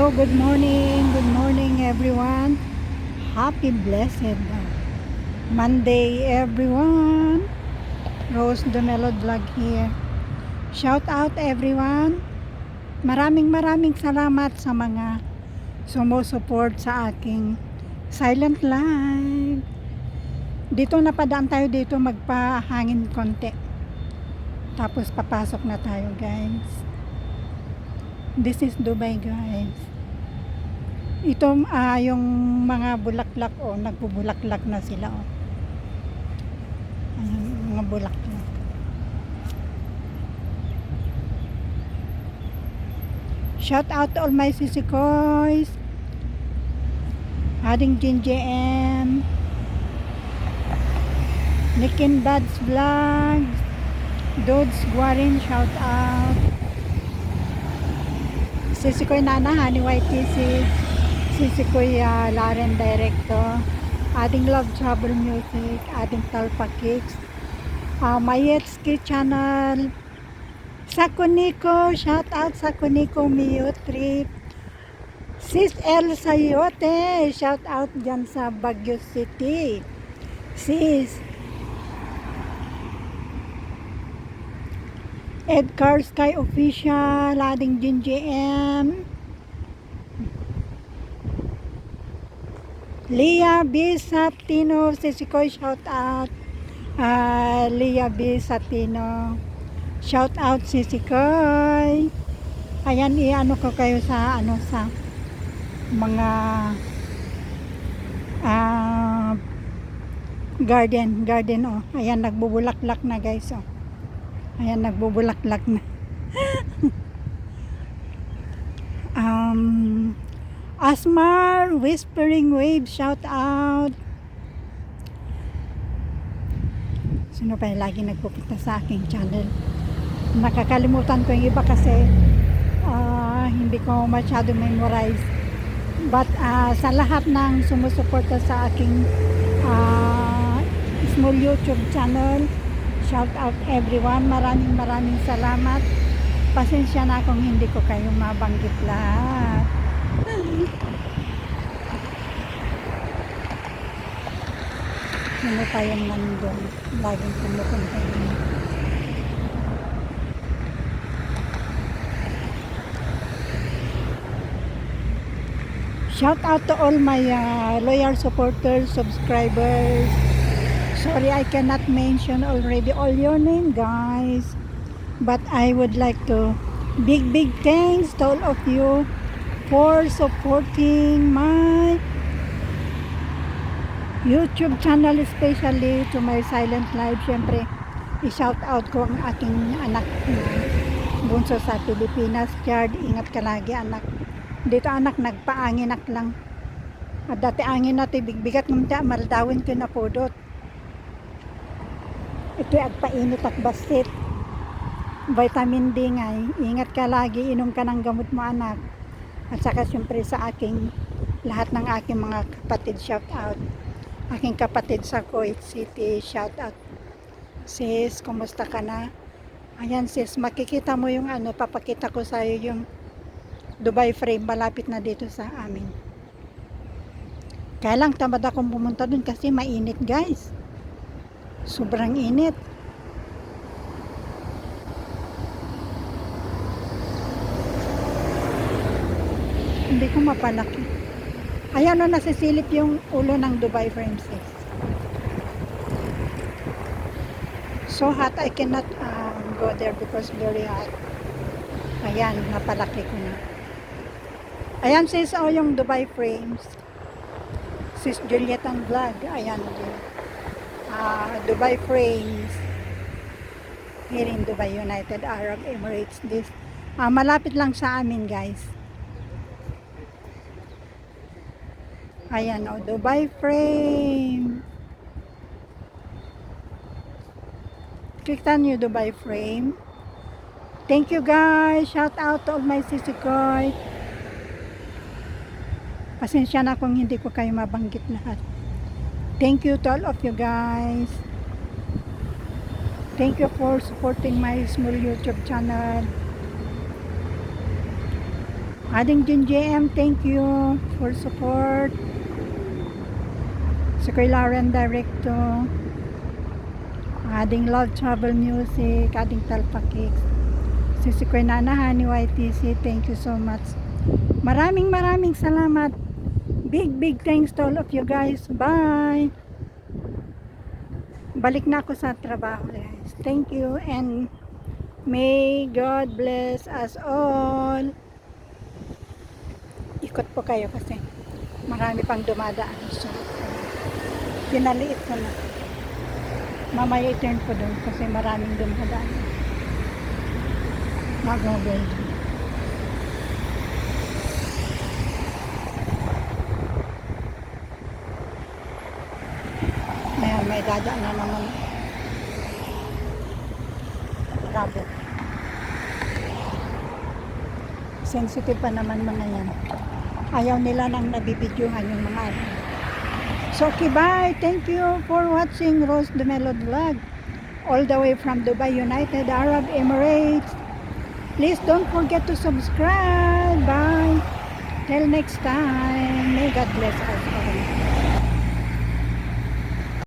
So, good morning everyone. Happy blessed Monday everyone. Rose Donelo vlog here. Shout out everyone. Maraming salamat sa mga sumusupport sa aking silent live. Dito napadaan tayo dito magpahangin konti. Tapos papasok na tayo guys. This is Dubai guys. Ito yung mga bulaklak nagbubulaklak na sila Ayan, mga bulaklak. Shout out to all my sisikoys. Ading JM. Nikin Dads Vlogs. Dods Guarin, shout out. Sisikoy Nana, Honey YTC. Sisikoy Laren Director. Ating Love Travel Music. Ating Talpa Kicks. Mayetski Channel. Sakuniko, shout out Sakuniko Mio Trip. Sis El Sayote, shout out dyan sa Baguio City. Sis Edgar Sky Official, Ading GM. Leah B. Satino, Sisikoy, shout out. Leah B. Satino, shout out Sisikoy. Ayan, i-ano ko kayo sa sa mga garden ayan, nagbubulaklak na guys ayan, nagbubulaklak na. Asmar Whispering Wave, shout out. Sino pa yung lagi nagpupunta sa aking channel? Nakakalimutan ko yung iba kasi hindi ko masyado memorize. But sa lahat ng sumusuporta sa aking small YouTube channel, shout out everyone. Maraming salamat. Pasensya na kung hindi ko kayo mabanggit lahat. Sino pa yung nandun? Laging pumupunta yun. Shout out to all my loyal supporters, subscribers. Sorry, I cannot mention already all your name, guys. But I would like to big thanks to all of you for supporting my YouTube channel, especially to my silent live. Siyempre, i-shout out ko ang aking anak na bunso sa Pilipinas. Chard, ingat ka lagi anak. Dito anak, nagpaanginak lang. At dati angin natin, bigbigat ng maldawin ko na podot. Ito agpainit at basit. Vitamin D nga. Ingat ka lagi, inom ka ng gamot mo anak. At saka siyempre sa aking, lahat ng aking mga kapatid, shout out. Aking kapatid sa Kuwait City, shout out. Sis, kumusta ka na? Ayan sis, makikita mo yung papakita ko sa iyo yung Dubai frame, malapit na dito sa amin. Kaya lang tamad akong pumunta dun kasi mainit guys. Sobrang init. Hindi ko mapalaki. Ayan na, nasisilip yung ulo ng Dubai frame 6. So hot, I cannot go there because very hot. Ayan, napalaki ko na. Ayan sis, yung Dubai frames. Sis Juliet ang vlog. Ayan din. Dubai frames. Here in Dubai, United Arab Emirates. This malapit lang sa amin guys. Ayan Dubai frame. Kliktan nyo Dubai frame. Thank you guys. Shout out to all my sisikoy. Pasensya na kung hindi ko kayo mabanggit lahat. Thank you to all of you guys. Thank you for supporting my small YouTube channel. Ading Jun JM, thank you for support. Si Kuya Lauren Directo. Ading Love Travel Music, ading Talpa Cakes. Si Kuya Nana Honey YTC, thank you so much. Maraming salamat. Big thanks to all of you guys. Bye. Balik na ako sa trabaho, guys. Thank you and may God bless us all. Ikot po kayo kasi marami pang dumadaan. So, pinaliit ko na. Mamaya i-turn ko doon kasi maraming dumadaan. Mag-mobile. Ayan, may dadaan na naman. Grabe. Sensitive pa naman mga yan. Ayaw nila nang nabibidyohan yung mga ano. So, okay, bye. Thank you for watching Rose the Melod Vlog. All the way from Dubai, United Arab Emirates. Please don't forget to subscribe. Bye. Till next time. May God bless us.